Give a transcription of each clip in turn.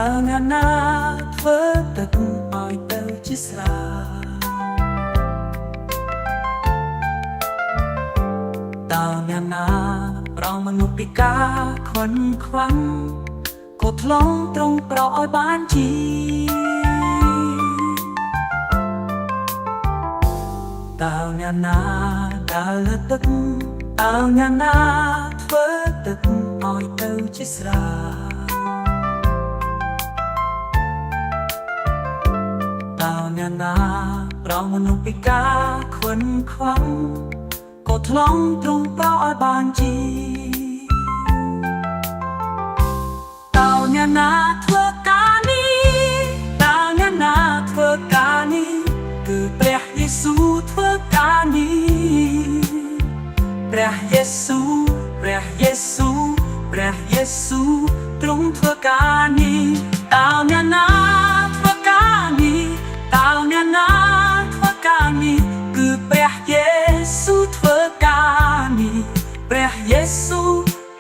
Tao nhà na thơ tật hỏi tao chứ xa Tao nhà na เรามนุษย์ปีกาคนครั้งกดลงตรงเปราะอ้อยบ้านจีTao nhà na đã lỡ tức Tao nhà na thơ tức hỏi tao chứ xa Tao nhà na เรามนุษย์ปีกาคนครั้งกดลงตรงเปราะอ้อยบ้านจีTao nhà na thơ ca ni Tao nhà na thơ ca ni Cứ ព្រះយេស៊ូវធ្វើការនេះព្រះយេស៊ូវព្រះយេស៊ូវព្រះយេស៊ូវទ្រង់ធ្វើការនេះតើអ្នកណាធ្វើការនេះតើអ្នកណាធ្វើការនេះគឺព្រះយេស៊ូវធ្វើការនេះព្រះយេស៊ូវ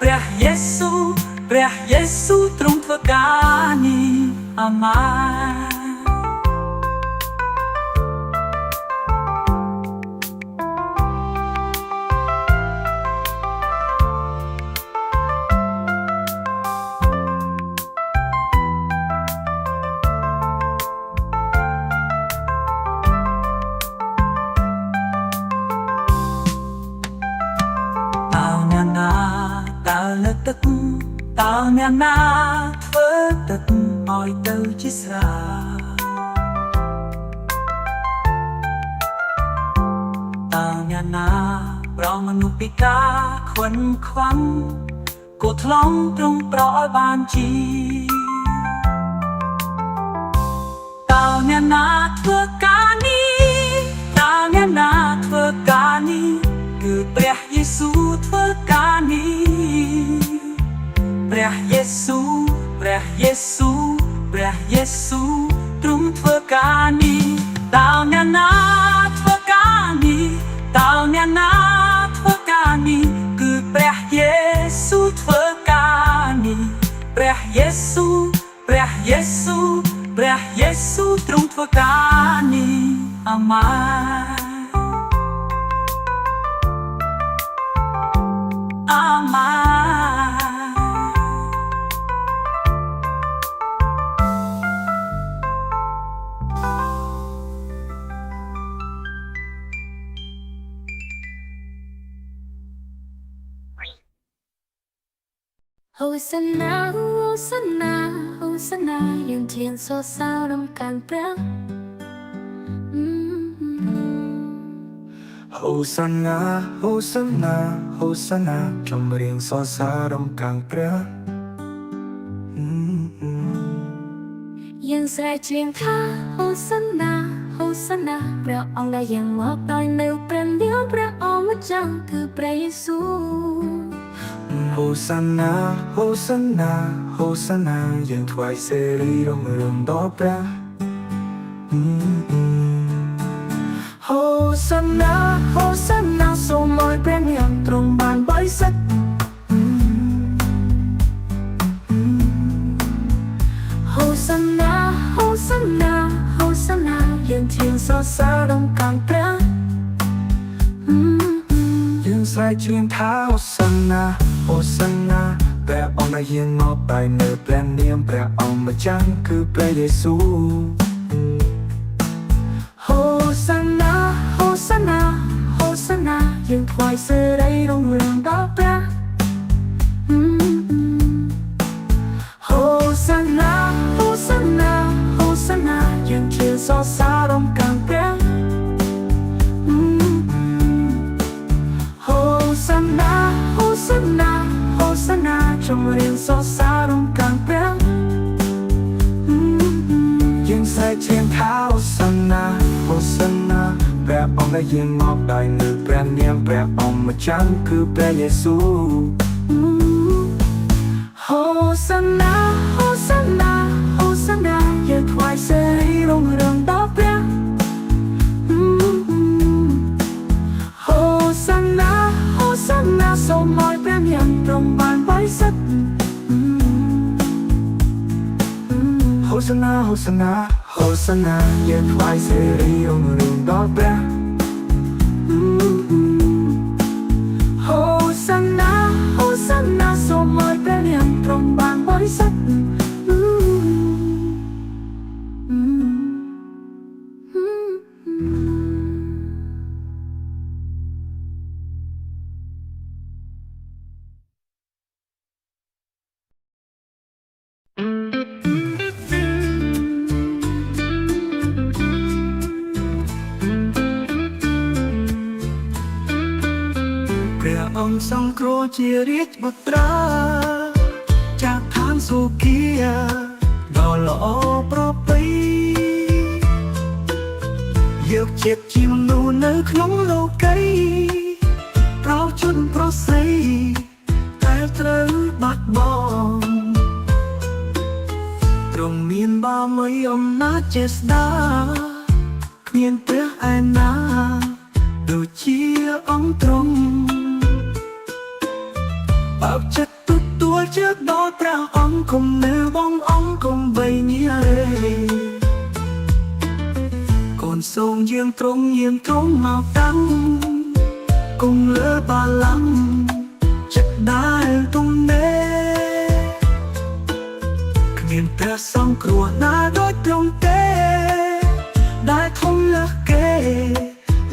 ព្រះយេស៊ូវព្រះយេស៊ូវទ្រង់ធ្វើការនេះអាម៉ែនTao nhà na thơ tật hỏi tao chứ xa Tao nhà na เรามนุษย์ปีกาคนครั้งกดลงตรงเปราะอ้อยบ้านจี Tao nhà na thơการนี้ Tao nhà na thơการนี้ គឺព្រះយេស៊ូវធ្វើការនេះព្រះយេស៊ូវព្រះយេស៊ូវព្រះយេស៊ូវទ្រង់ធ្វើការនេះតើអ្នកណាធ្វើការនេះតើអ្នកណាធ្វើការនេះគឺព្រះយេស៊ូវធ្វើការនេះព្រះយេស៊ូវព្រះយេស៊ូវព្រះយេស៊ូវទ្រង់ធ្វើការនេះអាម៉ែនអាម៉ែនHosanna, Hosanna, Hosanna ยังเทียนโซซารำการพระ Hosanna, Hosanna, Hosanna จงเรียงสอสารำกลางพระยังใส่เชียงท่า Hosanna, Hosanna พระองค์ได้ยังมอบตายในเป็นเดียวพระองค์มาจังคือพระเยซู Hosanna, Hosanna, Hosanna ยังถวายเสรีรุ่งเรืองต่อพระHosanna, Hosanna ทรงลอยพระเนียมตรงบานบริสุทธิ์Hosanna, Hosanna, Hosanna ยังเทียนโซซารำการพระยังใส่เชียงเท้า Hosanna, Hosanna พระองค์ได้ยินมอบไปเนื้อแปลนเนียมพระองค์มาจังคือพระเยซู Hosanna, Hosanna, Hosanna ยังถวายเสรีรุ่งเรืองต่อพระ Hosanna, Hosanna, Hosanna ยังเทียนโซซารำกลางพระ Hosanna, Hosanna, Hosanna จงเรียนโซซารำกลางพระยังใส่เชียงเท้า Hosanna, Hosanna พระองค์ได้ยินมอบได้เนื้อแปลนเนียมพระองค์มาจังคือพระเยซู Hosanna, Hosanna, Hosanna ยังถวายเสรีรุ่งเรืองต่อพระ Hosanna, Hosanna ทรงลอยพระเนียมตรงบานบริสุทธิ์ សនាហោសនាហោសនាយើងថ្វាយសេរីអង្គរឿងដល់ព្រះហោសនាហោសនាសូមឲ្យព្រះនាមទ្រង់បានបរិសុទ្ធព្រះអង្គសង្គ្រោះជារាជបុត្រាจากឋានសុគីដ៏ល្អប្រពៃយកជាតិជាមនុស្សនៅក្នុងលោកីប្រោជនប្រស្រីតែត្រូវបាត់បង់ទ្រង់មានបាមីអំណាចចេស្តាគ្មានព្រះឯណាដូចជាអង្គទ្រង់បើកចិត្តទទួលជឿដល់ព្រះអង្គគំនៅបងអង្គគំបីញារេកូនសូមយាងទ្រង់មកតាំងគង់លើបាឡង់ចិត្តដែលទំនេរគ្មានព្រះសង្គ្រោះណាដូចទ្រង់ទេដែលធំលើសគេ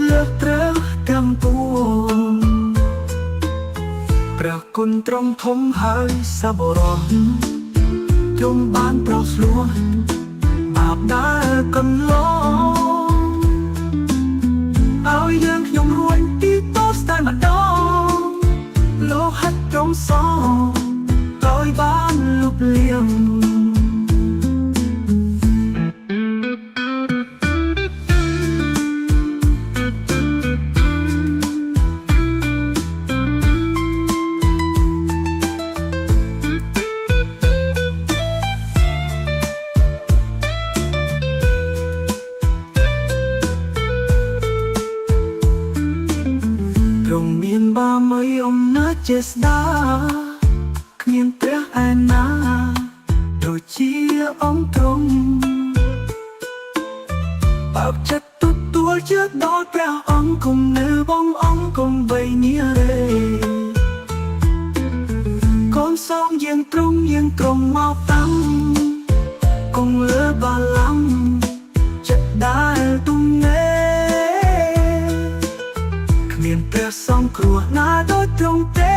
លើសត្រូវទាំងពួងព្រះគុណទ្រង់ធំហើយសប្បុរសទ្រង់បានប្រោសស្រួលបាបដែលកន្លងឲ្យយើងខ្ញុំរួចពីទោសតែម្ដងលោហិតទ្រង់សងដោយបានលុបលាងបាមីអំណាចចេស្តាគ្មានព្រះឯណាដូចជាអង្គទ្រង់បើកចិត្តទទួលជឿដល់ព្រះអង្គគង់នៅបងអង្គគង់បីញារេកូនសូមយាងទ្រង់មកតាំងគង់លើបាឡង់ចិត្តដែលទំនេរគ្មានព្រះសង្គ្រោះណាដូចទ្រង់ទេ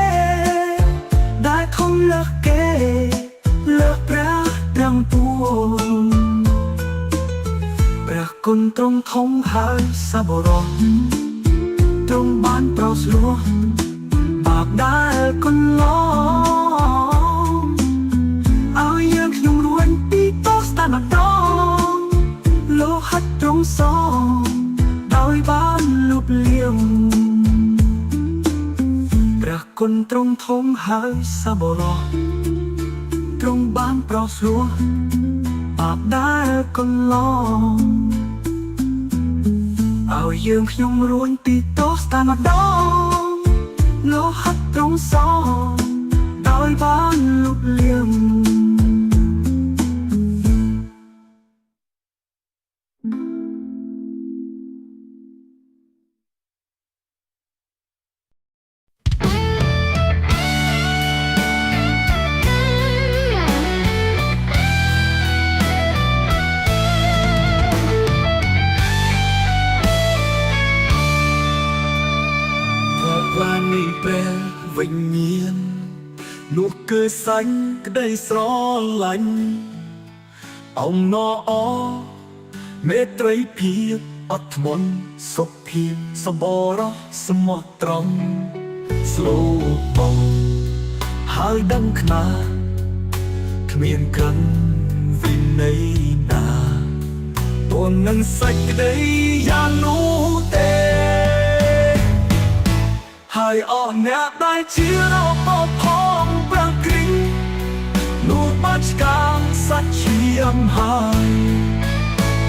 ដែលធំលើសគេលើសព្រះទាំងពួងព្រះគុណទ្រង់ធំហើយសប្បុរសទ្រង់បានប្រោសស្រួលបាបដែលកន្លងឲ្យយើងខ្ញុំរួចពីទោសតែម្ដងលោហិតទ្រង់សងដោយបានលុបលាងព្រះគុណទ្រង់ធំហើយសប្បុរសទ្រង់បានប្រោសស្រួលបាបដែលកន្លងឲ្យយើងខ្ញុំរួចពីទោសតែម្ដងលោហិតទ្រង់សងដោយបានលុបលាងព្រះវិញ្ញាណនោះគឺសាញ់ក្តីស្រឡាញ់អំណរអមេត្រីភាពអត់ធ្មត់សុភាពសម្បរោះស្មោះត្រង់ស្លូបងហើយដឹងខ្នាគ្មានកិនវិន័យណាពននឹងសេចក្តីយ៉ាងនោះទេហើយអស់អ្នកដែលជារបបផងប្រគ្រីនោះបាច់កាងសាច់ឈាមហើយ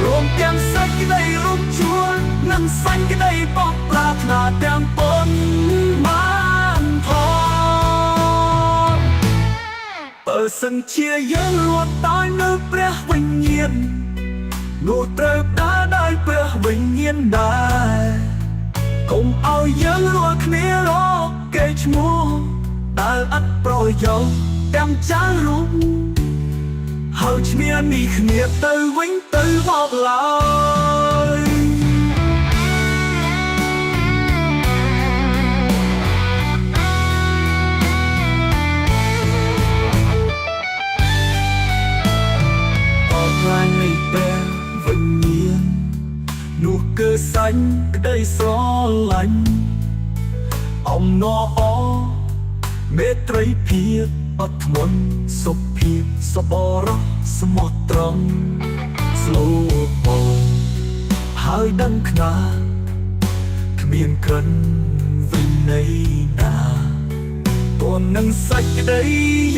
រួមទាំងសេចក្តីរូបជួននិងសេចក្តីបោកប្រាថ្នាទាំងប៉ុន្មានផងបើសិនជាយើងរត់ដោយនៅព្រះវិញ្ញា លោកត្រូវដើរដោយព្រះវិញ្ញាណដែរកុំឲ្យយើងរាល់គ្នារកកេរ្តិ៍ឈ្មោះដែលឥតប្រយោជន៍ទាំងចាស់រូបហើយឈ្នានីគ្នាទៅវិញទៅមកឡើយនៃព្រះវិញ្ញាណនោះគឺសាញ់ក្តីស្រឡាញ់អំណរអមេត្រីភាពអត់ធ្មត់សុភាពសប្បុរសស្មោះត្រង់ស្លូតបងហើយដឹងខ្នាគ្មានក្រិនវិន័យណាទន់នឹងសេចក្តី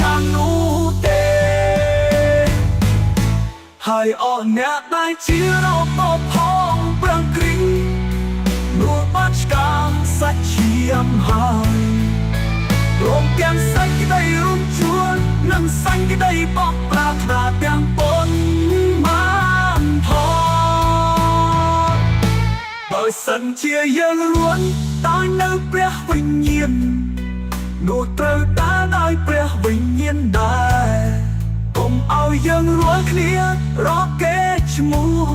យ៉ាងនោះទេហើយអស់អ្នកដែលជារបបផងប្រឹងគ្រីងរួចបាត់ឆ្កាងសាច់ឈាមហើយរំទាំងសេចក្តីរំជួននិងសេចក្តីបោកប្រាថ្នាទាំងប៉ុន្មានផងបើសិនជាយើងរួនដោយនៅព្រះវិញ្ញាណនោះត្រូវតាមដោយព្រះវិញ្ញាណដែរកុំឲ្យយើងរាល់គ្នារកកេរ្តិ៍ឈ្មោះ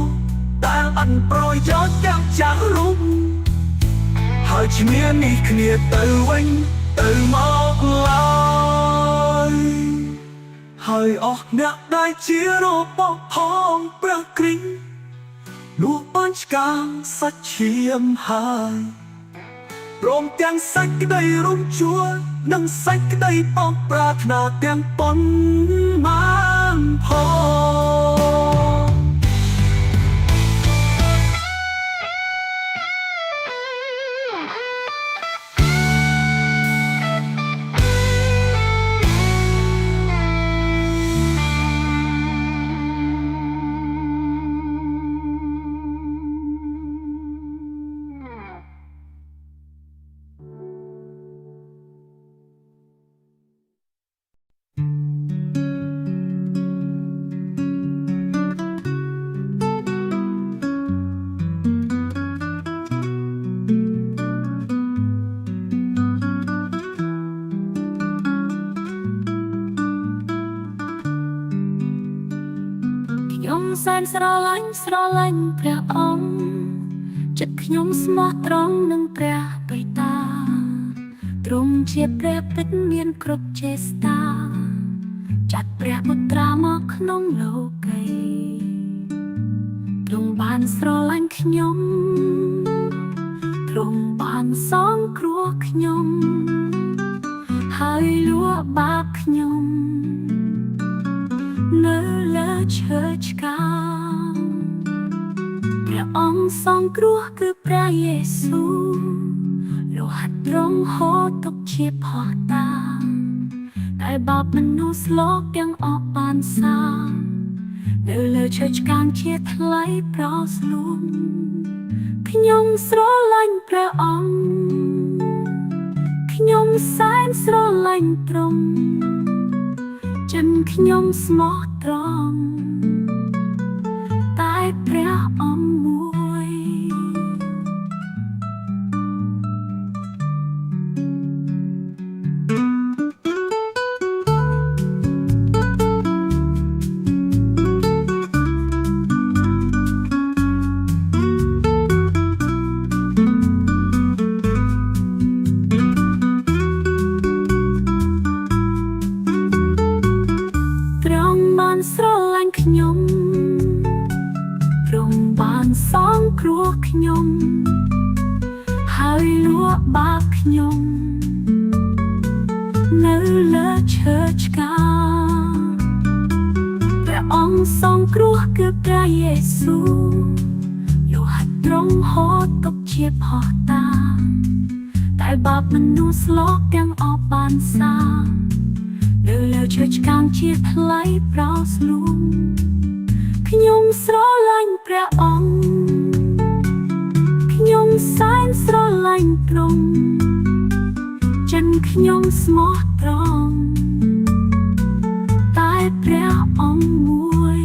ដែលអត់ប្រយោជន៍ទាំងចាស់រូបហើយឈ្នានីគ្នាទៅវិញទៅមកឡើយហើយអស់អ្នកដែលជារបបផងព្រះគ្រីស្ទនោះបានឆ្កាងសាច់ឈាមហើយព្រមទាំងសេចក្តីរំជួលនិងសេចក្តីបោកប្រាថ្នាទាំងប៉ុន្មានផងខ្ញុំសែនស្រឡាញ់ព្រះអង្គចិត្តខ្ញុំស្មោះត្រង់នឹងព្រះបិតាទ្រង់ជាព្រះពិតមានគ្រប់ចេស្តាចាត់ព្រះពុត្រាមកក្នុងលោកីទ្រង់បានស្រឡាញ់ខ្ញុំទ្រង់បានសងគ្រោះខ្ញុំហើយលួចបាបខ្ញុំនៅលើឈើឆ្កាងព្រះអង្គសងគ្រោះគឺព្រះយេស៊ូវលោហិតទ្រង់ហូរទុកជាផោះតាងតែបាបមនុស្សលោកទាំងអស់បានសាងនៅលើឈើឆ្កាងជាថ្លៃប្រោសលួងខ្ញុំស្រឡាញ់ព្រះអង្គខ្ញុំសែនស្រឡាញ់ទ្រង់ចិនខ្ញុំស្មោះត្រង់តែព្រះអង្គមួយស្រឡាញ់ខ្ញុំទ្រង់បានសងគ្រោះខ្ញុំហើយលួចបាបខ្ញុំនៅលើឈើឆ្កាងព្រះអង្គសងគ្រោះគឺព្រះយេស៊ូវលោហិតទ្រង់ហូរទុកជាផោះតាងតែបាបមនុស្សលោកទាំងអស់បានសាងនៅលើឈើឆ្កាងជាថ្លៃប្រោសលួងខ្ញុំស្រឡាញ់ព្រះអង្គខ្ញុំសែនស្រឡាញ់ទ្រង់ចិនខ្ញុំស្មោះត្រង់តែព្រះអង្គមួយ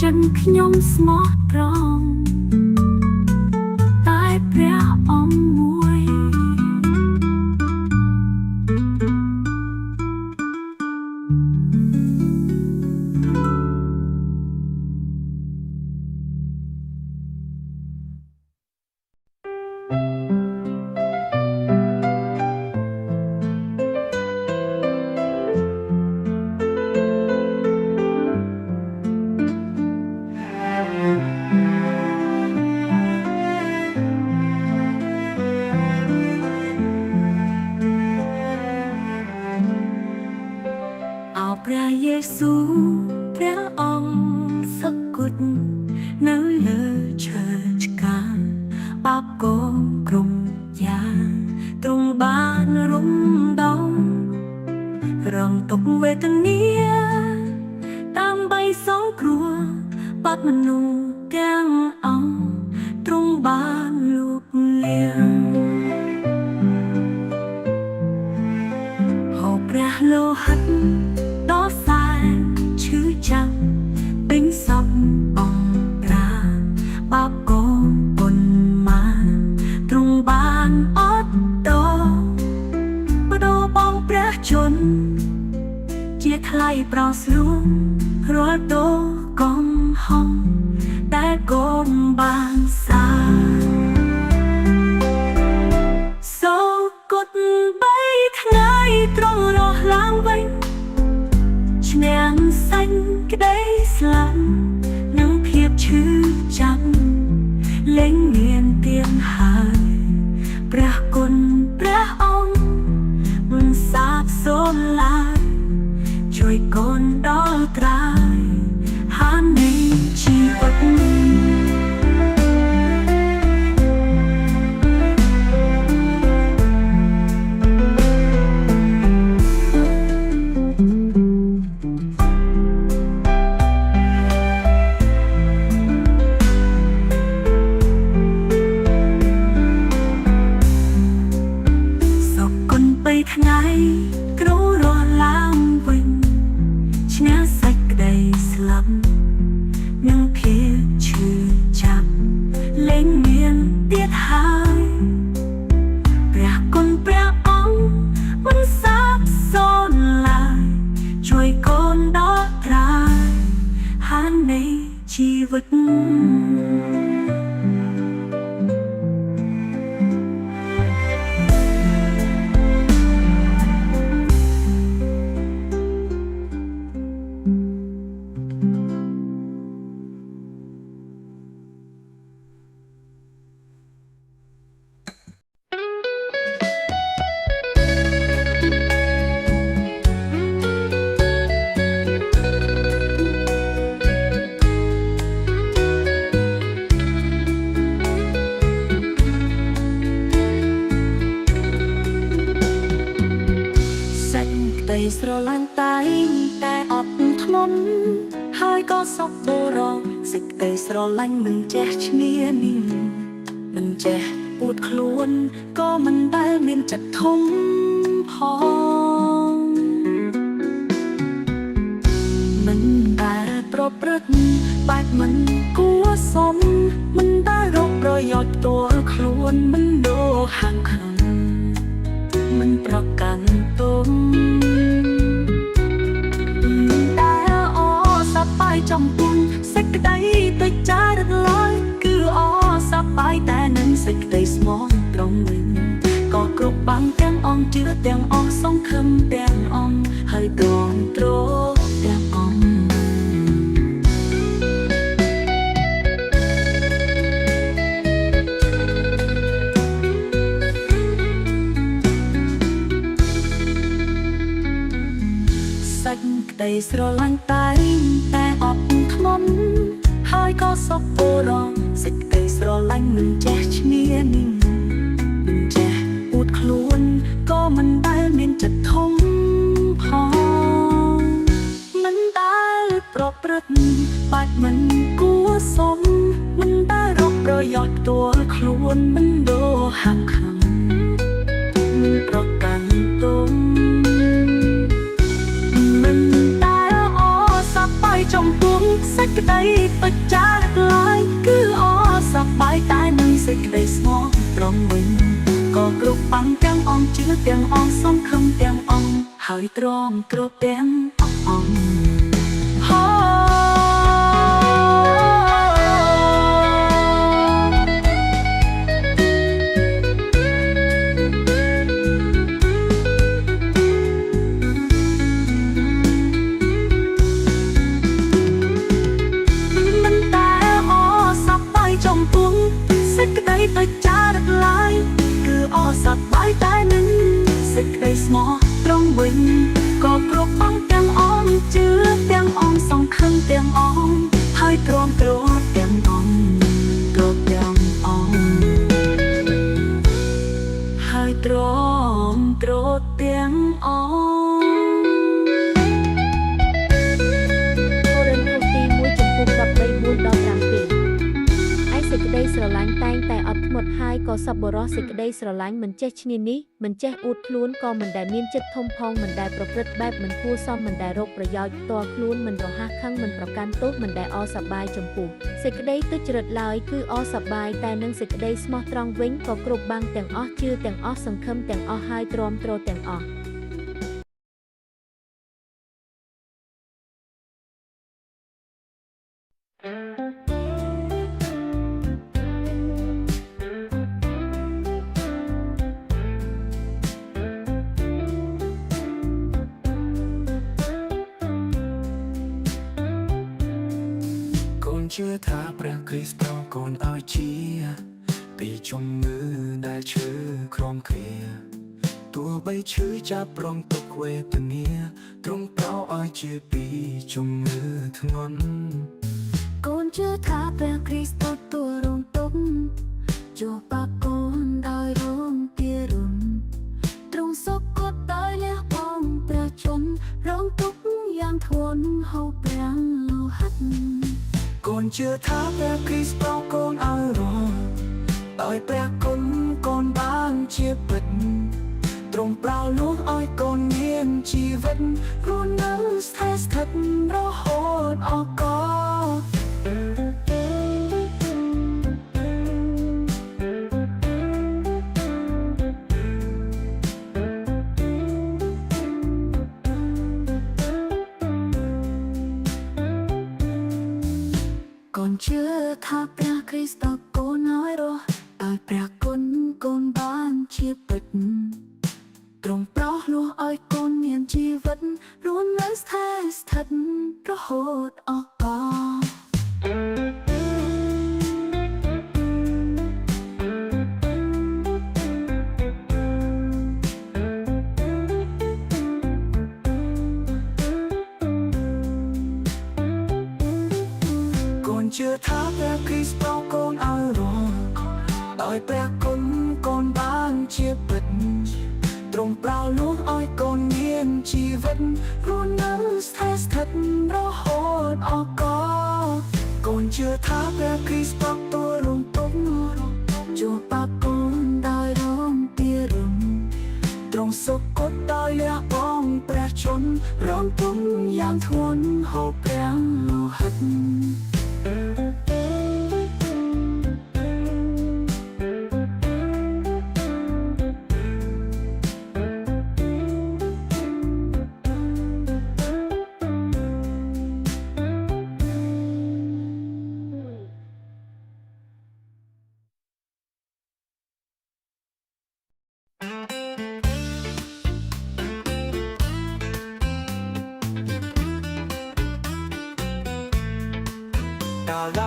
ចិនខ្ញុំស្មោះត្រង់តែព្រះអង្គមួយ ព្រះយេស៊ូវព្រះអង្គសគត់នៅលើឈើឆ្កាងបាបកងក្រុមយ៉ាងទ្រង់បានរំដងរងទុក្ខវេទនាដើម្បីសង្គ្រោះបាត់មនុស្សទាំងអង្គទ្រង់បានលូកលៀងហូបព្រះលោហិតដល់សែនឈឺចាប់ពេញសពអង្គប្រាបាបកងបុណ្យមកទ្រង់បានអត់តបដោបងព្រះជន្មជាថ្លៃប្រោសស្រួងរាល់តោកំហំតែកូនបានសាសូកត់បីថ្ងៃទ្រង់រស់ឡើងវិញឈ្នះសាញ់ក្តីស្លាប់និងភាពឈឺចាប់លែងមានទៀងហើយព្រះគុណព្រះអង្គមិនសាបសូន្យឡើយជួយកូនដល់ត្រាយហាននៃជីវិតថ្ងៃគ្រូរស់ឡើងវិញឈ្នះសេចក្តីស្លាប់និងភាពឈឺចាប់លែងមានទៀតហើយព្រះគុណព្រះអង្គមិនសាបសូន្យឡើយជួយកូនដល់ត្រាយហាននៃជីវិតស្រឡាញ់តែអត់ធ្មន់ហើយក៏សក់បរងសេចក្តីស្រឡាញ់មិនចេះឈ្នានីមិនចេះពូតខ្លួនក៏មិនដែលមានចិត្តធំផងមិនដែលប្រព្រឹត្តបែបមិនគួរសមមិនដែលរកប្រយោជន៍តួខ្លួនមិនដូរហាងខាងមិនប្រកាន់ទុំបាយចំពុនសេចក្តីទៅចារត់ឡើយគឺអសប្បាយតែនឹងសេចក្តីស្មោះត្រង់វិញក៏គ្រប់បាំងទាំងអង្គជឿទាំងអស់សង្ឃឹមទាំងអង្គហើយទ្រាំទ្រទាំងអង្គសេចក្តីស្រឡាញ់តែអត់ធ្មន់ហើយក៏សុខបរងសេចក្តីស្រឡាញ់មិនចេះឈ្នានីមិនចេះពូតខ្លួនក៏មិនដែលមានចិត្តធំផងមិនដែលប្រព្រឹត្តបែបមិនគួរសមមិនដែលរកប្រយោជន៍ផ្ទាល់ខ្លួនមិនដូរហាក់ខាំមិនប្រកាន់ទុំចំពោះសេច ក្តីបច្ចារឡើយគឺអសប្បាយតែនឹងសេចក្តីស្មោះត្រង់វិញក៏គ្រប់បាំងទាំងអងជឿទាំងអងសង្ឃឹមទាំងអងហើយទ្រាំទ្រទាំងអងសេចក្តីបច្ចារឡើយគឺអសប្បាយតែនឹងសេចក្តីស្មោះត្រង់វិញក៏គ្រប់អង្គទាំងអងជឿទាំងអងសង្ឃឹមទាំងអងហើយទ្រាំទ្រទាំងអងគ្រប់ទាំងអងហើយទ្រាំទ្រទាំងអងសេចក្តីស្រឡាញ់តែងតែអត់ធ្មត់ហើយក៏សប្បុរសសេចក្តីស្រឡាញ់មិនចេះឈ្នានីសមិនចេះអួតខ្លួនក៏មិនដែលមានចិត្តធំផងមិនដែលប្រព្រឹត្តបែបមិនគួរសមមិនដែលរកប្រយោជន៍ផ្ទាល់ខ្លួនមិនរហ័សខឹងមិនប្រកាន់ទោសមិនដែលអសប្បាយចំពោះសេចក្តីទុច្ចរិតឡើយគឺអសប្បាយតែនឹងសេចក្តីស្មោះត្រង់វិញក៏គ្រប់បាំងទាំងអស់ជឿទាំងអស់សង្ឃឹមទាំងអស់ហើយទ្រាំទ្រទាំងអស់ជឿថាព្រះគ្រីស្ទប្រោសកូនឲ្យជាពីជំងឺដែលឈឺក្រំគ្រាទោះបីឈឺចាប់ប្រងទុកវេទនាទ្រង់ប្រោសឲ្យជាពីជំងឺធ្ងន់កូនជឿថាព្រះគ្រីស្ទទទួលរងទុក្ខជួបបាកូនដោយរងទារុណទ្រង់សុគតដោយលះបង់ព្រះជន្មរងទុក្ខយ៉ាងធ្ងន់ហូរប្រាំងលោហិតកូនជឿថាព្រះគ្រីស្ទប្រោសកូនឲ្យរស់ដោយព្រះគុណកូនបានជាពិតទ្រង់ប្រោសលោកឲ្យកូនមានជីវិតរស់នៅស្ថិតស្ថិតរហូតអកជឿថាព្រះគ្រីស្ទកូនឲ្យរស់ដោយព្រះគុណកូនបានជាពិតទ្រង់ប្រោសលោកឲ្យកូនមានជីវិតរស់នៅស្ថិតស្ថិតរហូតអកជឿថាព្រះគ្រីស្ទប្រោសកូនឲ្យរស់ដោយព្រះគុណកូនបានជាពិតទ្រង់ប្រោសលោកឲ្យកូនមានជីវិតរស់នៅស្ថិតស្ថិតរហូតអកកូនជឿថាព្រះគ្រីស្ទប្រោសទទួលរងទុក្ខជួបបាកូនដោយរងទារុណទ្រង់សុគតដោយលះបង់ព្រះជន្មរងទុក្ខយ៉ាងធ្ងន់ហូរប្រាំងលោហិត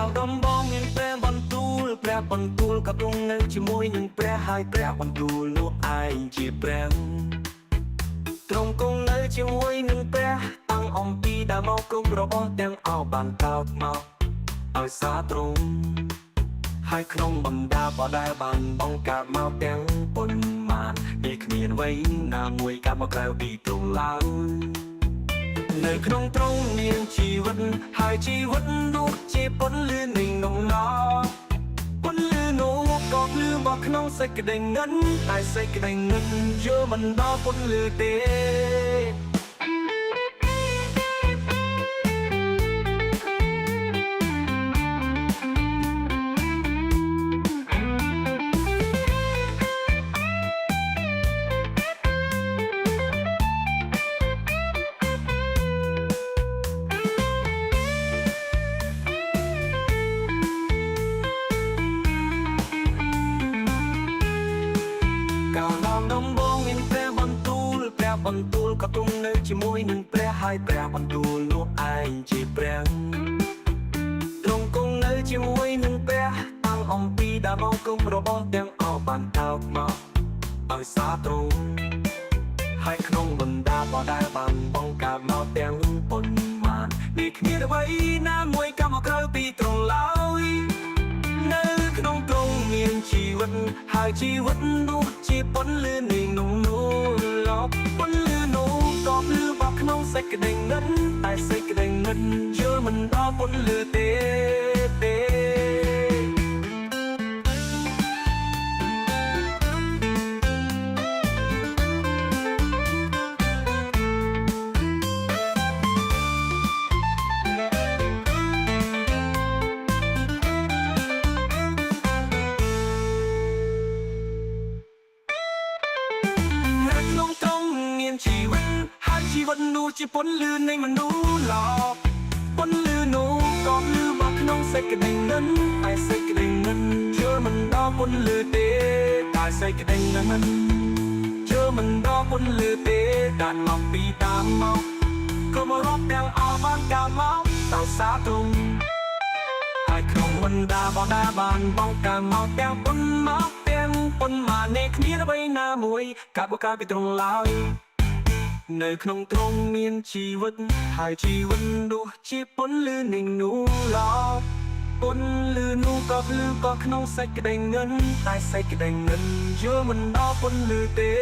ដល់ដំបងមានព្រះបន្ទូលក៏ទ្រង់នៅជាមួយនឹងព្រះហើយព្រះបន្ទូលនោះឯងជាព្រះទ្រង់គង់នៅជាមួយនឹងព្រះតាំងអំពីដើមមកគ្រប់របស់ទាំងអស់បានកោតមកឲ្យសាទ្រង់ហើយក្នុងបណ្ដាបដែលបានបង្កើតមកទាំងប៉ុន្មានពីគ្មានអ្វីណាមួយកាត់មកក្រៅពីទ្រង់ឡើយនៅក្នុងទ្រង់មានជីវិតហើយជីវិតនោះជាពន្លឺនៃនំណោពន្លឺនោះក៏ភ្លឺមកក្នុងសេចក្តីងិនតែសេចក្តីងិនយល់មិនដល់ពន្លឺទេ ហើយព្រះបន្ទូលនោះឯងជាព្រះទ្រង់គង់នៅជាមួយនឹងព្រះតាំងអំពីដើមមកគុំរបស់ទាំងអស់បានតោកមកឲ្យសាទ្រង់ហើយក្នុងបណ្ដាបដែលបានបង្កើតមកទាំងប៉ុន្មាននេះគ្នាអ្វីណាមួយក៏មកក្រៅពីទ្រង់ឡើយនៅក្នុងទ្រង់មានជីវិតហើយជីវិតនោះជាពន្លឺនៃនោះលោកពន្លឺនោះក៏ភ្លឺបោះក្នុងសេចក្តីងឹតតែសេចក្តីងឹតយល់មិនដល់ពន្លឺទេក្នុងទ្រង់មានជីវិតហើយជីវិតនោះជាពន្លឺនៃមនុស្សលោកពន្លឺនោះក៏ភ្លឺបោះក្នុងសេចក្តីងឹតតែសេចក្តីងឹតយល់មិនដល់ពន្លឺទេតែសេចក្តីងឹតយល់មិនដល់ពន្លឺទេដានមកពីតាមមកក៏មករកទាំងអស់បានកើតមកដោយសារទ្រង់ហើយក្នុងបណ្ដាបដាបានបង្កើតមកទាំងប៉ុន្មាននៃគ្នាអ្វីណាមួយកើតបកកើតពីទ្រង់ឡើយនៅក្នុងទ្រង់មានជីវិតហើយជីវិតនោះជាពន្លឺនៃនោះឡើយពន្លឺនោះក៏ភ្លឺក៏ក្នុងសេចក្តីងឹតតែសេចក្តីងឹតយល់មិនដល់ពន្លឺទេ